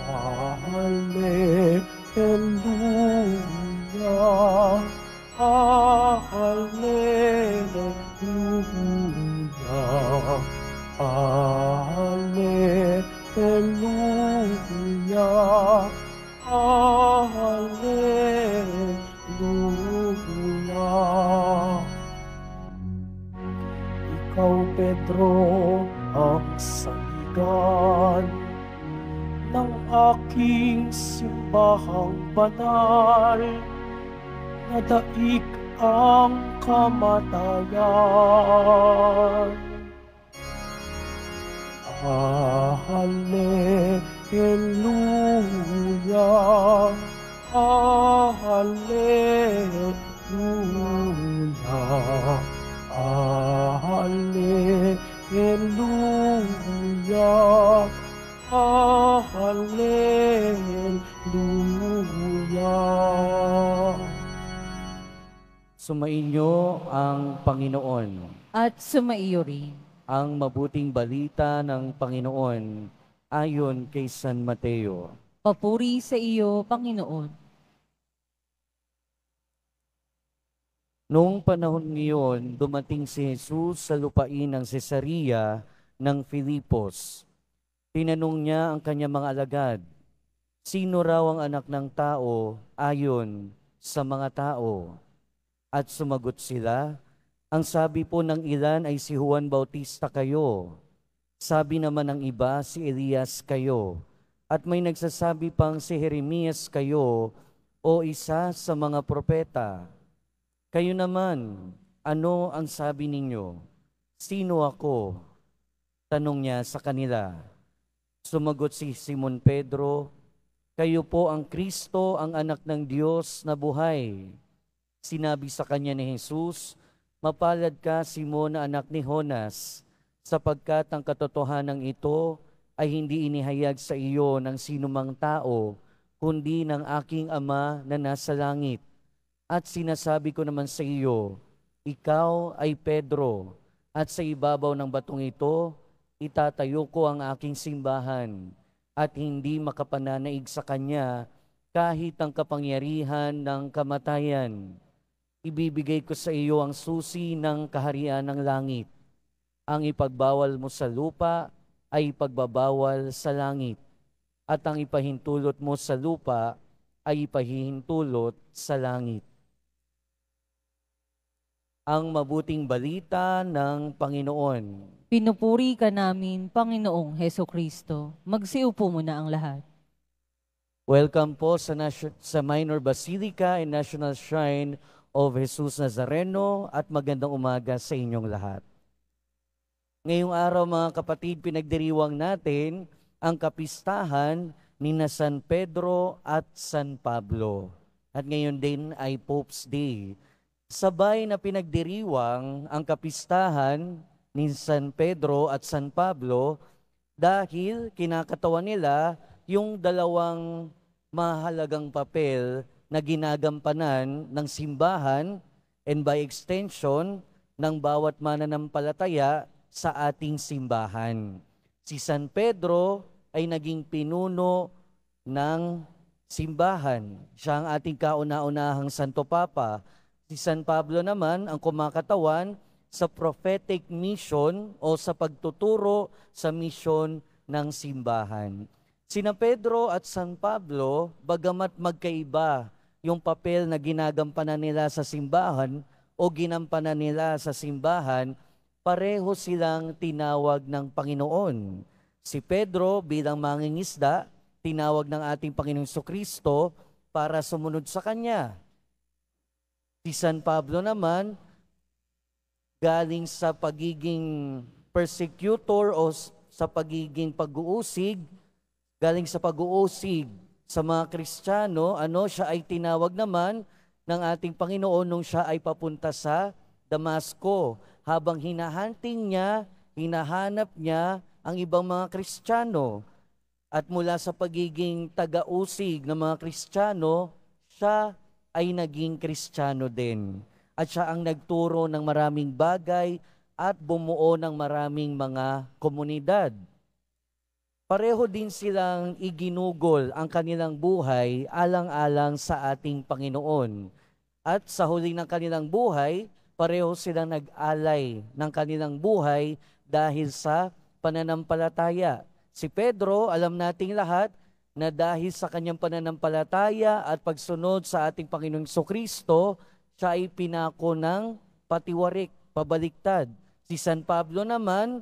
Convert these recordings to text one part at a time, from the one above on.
Hallelujah, hallelujah, hallelujah, hallelujah. Ikaw, Pedro, ang saligan ng aking simbahang banal, na daig ang kamatayan. Hallelujah, hallelujah, hallelujah, hallelujah. Sumainyo ang Panginoon. At sumaiyo rin. Ang mabuting balita ng Panginoon ayon kay San Mateo. Papuri sa iyo, Panginoon. Noong panahon ngayon, dumating si Jesus sa lupain ng Cesarea ng Filipos. Tinanong niya ang kanyang mga alagad, sino raw ang anak ng tao ayon sa mga tao? At sumagot sila, ang sabi po ng ilan ay si Juan Bautista kayo. Sabi naman ng iba, si Elias kayo. At may nagsasabi pang si Jeremias kayo o isa sa mga propeta. Kayo naman, ano ang sabi ninyo? Sino ako? Tanong niya sa kanila. Sumagot si Simon Pedro, kayo po ang Kristo, ang anak ng Diyos na buhay. Sinabi sa kanya ni Jesus, mapalad ka, Simon, na anak ni Jonas, sapagkat ang katotohanan ito ay hindi inihayag sa iyo ng sinumang tao, kundi ng aking Ama na nasa langit. At sinasabi ko naman sa iyo, ikaw ay Pedro, at sa ibabaw ng batong ito, itatayo ko ang aking simbahan, at hindi makapananaig sa kanya kahit ang kapangyarihan ng kamatayan. Ibibigay ko sa iyo ang susi ng kaharian ng langit. Ang ipagbawal mo sa lupa ay ipagbabawal sa langit, at ang ipahintulot mo sa lupa ay ipahihintulot sa langit. Ang mabuting balita ng Panginoon. Pinupuri ka namin, Panginoong Heso Kristo. Magsiupo muna ang lahat. Welcome po sa Minor Basilica and National Shrine of Jesus Nazareno at magandang umaga sa inyong lahat. Ngayong araw mga kapatid, pinagdiriwang natin ang kapistahan ni na San Pedro at San Pablo. At ngayon din ay Pope's Day. Sabay na pinagdiriwang ang kapistahan ni San Pedro at San Pablo dahil kinakatawan nila yung dalawang mahalagang papel na ginagampanan ng simbahan and by extension ng bawat mananampalataya sa ating simbahan. Si San Pedro ay naging pinuno ng simbahan. Siya ang ating kauna-unahang Santo Papa. Si San Pablo naman ang kumakatawan sa prophetic mission o sa pagtuturo sa mission ng simbahan. Sina Pedro at San Pablo, bagamat magkaiba yung papel na ginagampanan nila sa simbahan o ginampanan nila sa simbahan, pareho silang tinawag ng Panginoon. Si Pedro bilang mangingisda, tinawag ng ating Panginoong Jesucristo para sumunod sa Kanya. Si San Pablo naman, galing sa pagiging persecutor o sa pagiging pag-uusig, galing sa pag-uusig sa mga Kristiyano, siya ay tinawag naman ng ating Panginoon nung siya ay papunta sa Damasco. Habang hinahanting niya, hinahanap niya ang ibang mga Kristiyano. At mula sa pagiging taga-usig ng mga Kristiyano, siya ay naging Kristiyano din. At siya ang nagturo ng maraming bagay at bumuo ng maraming mga komunidad. pareho din silang iginugol ang kanilang buhay alang-alang sa ating Panginoon. At sa huli ng kanilang buhay, pareho silang nag-alay ng kanilang buhay dahil sa pananampalataya. Si Pedro, alam nating lahat, na dahil sa kanyang pananampalataya at pagsunod sa ating Panginoong Kristo, siya ay pinako ng patiwarik, pabaliktad. Si San Pablo naman,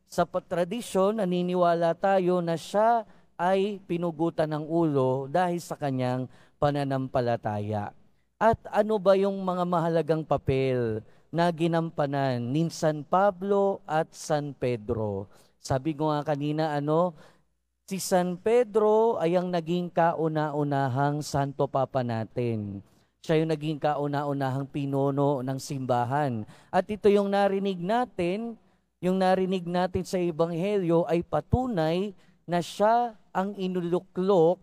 sa tradisyon, naniniwala tayo na siya ay pinugutan ng ulo dahil sa kanyang pananampalataya. At ano ba yung mga mahalagang papel na ginampanan ni San Pablo at San Pedro? Sabi ko nga kanina, si San Pedro ay ang naging kauna-unahang Santo Papa natin. Siya yung naging kauna-unahang pinuno ng simbahan. At ito yung narinig natin sa Ebanghelyo ay patunay na siya ang iniluklok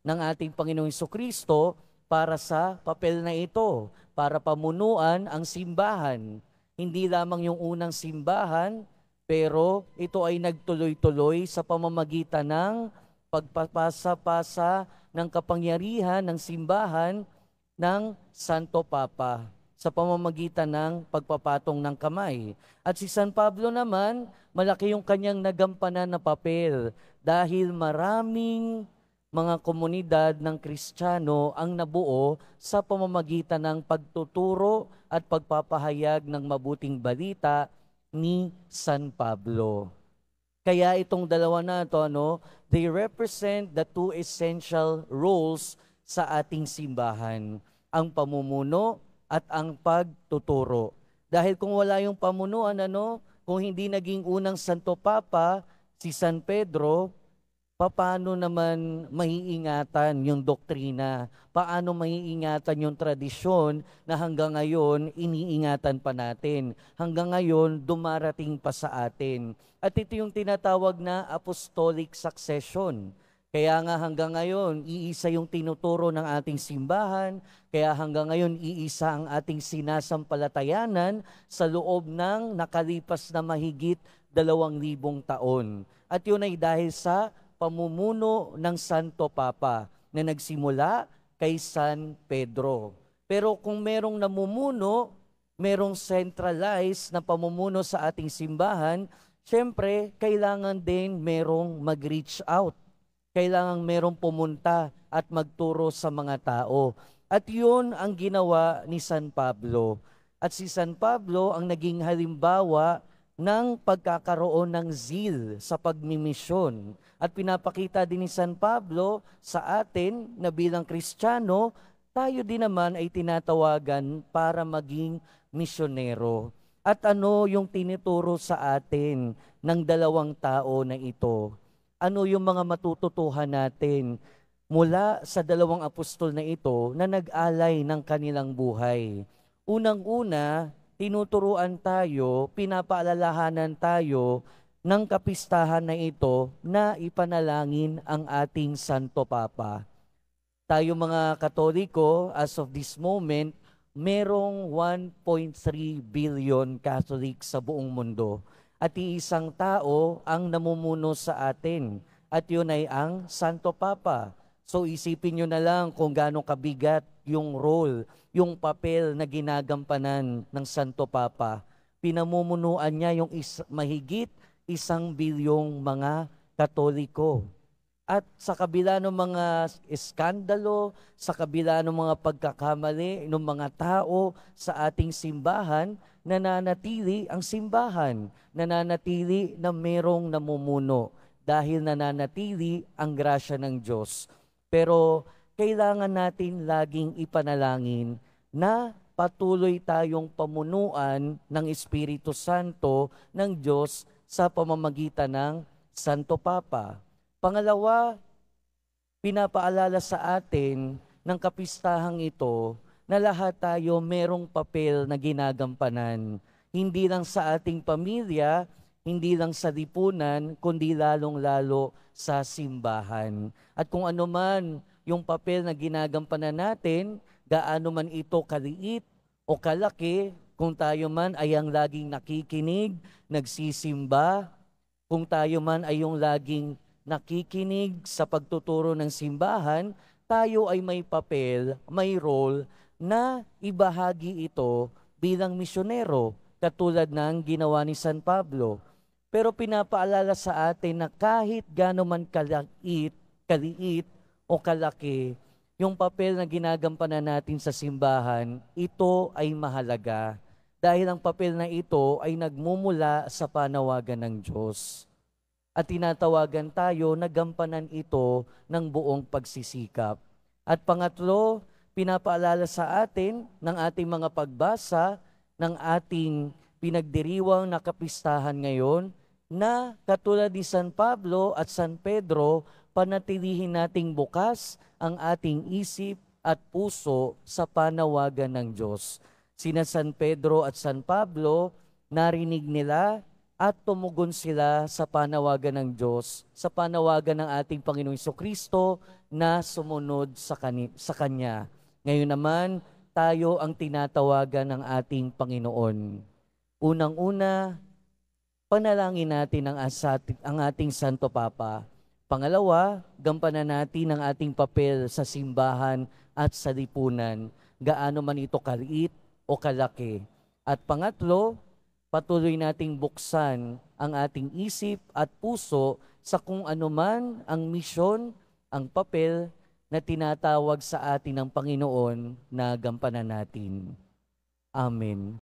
ng ating Panginoong Kristo para sa papel na ito, para pamunuan ang simbahan. Hindi lamang yung unang simbahan, pero ito ay nagtuloy-tuloy sa pamamagitan ng pagpapasa-pasa ng kapangyarihan ng simbahan ng Santo Papa sa pamamagitan ng pagpapatong ng kamay. At si San Pablo naman, malaki yung kanyang nagampanan na papel dahil maraming mga komunidad ng Kristiyano ang nabuo sa pamamagitan ng pagtuturo at pagpapahayag ng mabuting balita ni San Pablo. Kaya itong dalawa na ito, they represent the two essential roles sa ating simbahan, ang pamumuno at ang pagtuturo. Dahil kung wala yung pamunuan, kung hindi naging unang Santo Papa, si San Pedro, paano naman maiingatan yung doktrina? Paano maiingatan yung tradisyon na hanggang ngayon iniingatan pa natin? Hanggang ngayon dumarating pa sa atin. At ito yung tinatawag na apostolic succession. Kaya nga hanggang ngayon, iisa yung tinuturo ng ating simbahan. Kaya hanggang ngayon, iisa ang ating sinasampalatayanan sa loob ng nakalipas na mahigit 2,000 taon. At yun ay dahil sa pamumuno ng Santo Papa na nagsimula kay San Pedro. Pero kung merong namumuno, merong centralized na pamumuno sa ating simbahan, syempre, kailangan din merong mag-reach out. Kailangan merong pumunta at magturo sa mga tao. At yun ang ginawa ni San Pablo. At si San Pablo ang naging halimbawa ng pagkakaroon ng zeal sa pagmimisyon. At pinapakita din ni San Pablo sa atin na bilang Kristiyano, tayo din naman ay tinatawagan para maging misyonero. At ano yung tinuturo sa atin ng dalawang tao na ito? Ano yung mga matututuhan natin mula sa dalawang apostol na ito na nag-alay ng kanilang buhay? Unang-una, tinuturuan tayo, pinapaalalahanan tayo ng kapistahan na ito na ipanalangin ang ating Santo Papa. Tayo mga Katoliko, as of this moment, merong 1.3 billion Catholic sa buong mundo. At iisang tao ang namumuno sa atin. At yun ay ang Santo Papa. So isipin nyo na lang kung gaano kabigat yung role, yung papel na ginagampanan ng Santo Papa. Pinamumunuan niya yung mahigit 1 bilyong mga Katoliko. At sa kabila ng mga iskandalo, sa kabila ng mga pagkakamali ng mga tao sa ating simbahan, nananatili ang simbahan, nananatili na merong namumuno dahil nananatili ang grasya ng Diyos. Pero kailangan natin laging ipanalangin na patuloy tayong pamunuan ng Espiritu Santo ng Diyos sa pamamagitan ng Santo Papa. Pangalawa, pinapaalala sa atin ng kapistahang ito na lahat tayo merong papel na ginagampanan. Hindi lang sa ating pamilya, hindi lang sa lipunan, kundi lalong-lalo sa simbahan. At kung ano man yung papel na ginagampanan natin, gaano man ito kaliit o kalaki, kung tayo man ay ang laging nakikinig, nagsisimba, Kung tayo man ay yung laging nakikinig sa pagtuturo ng simbahan, tayo ay may papel, may role na ibahagi ito bilang misyonero, katulad ng ginawa ni San Pablo. Pero pinapaalala sa atin na kahit gaano man kaliit o kalaki, yung papel na ginagampanan natin sa simbahan, ito ay mahalaga. Dahil ang papel na ito ay nagmumula sa panawagan ng Diyos. At tinatawagan tayo na gampanan ito ng buong pagsisikap. At pangatlo, pinapaalala sa atin ng ating mga pagbasa ng ating pinagdiriwang na kapistahan ngayon na katulad ni San Pablo at San Pedro, panatilihin nating bukas ang ating isip at puso sa panawagan ng Diyos. Sina San Pedro at San Pablo, narinig nila at tumugon sila sa panawagan ng Diyos, sa panawagan ng ating Panginoong Jesucristo na sumunod sa Kanya. Ngayon naman, tayo ang tinatawagan ng ating Panginoon. Unang-una, panalangin natin ang ating Santo Papa. Pangalawa, gampanan natin ang ating papel sa simbahan at sa lipunan, gaano man ito kaliit o kalaki. At pangatlo, patuloy nating buksan ang ating isip at puso sa kung anuman ang misyon, ang papel na tinatawag sa atin ng Panginoon na gampanan natin. Amen.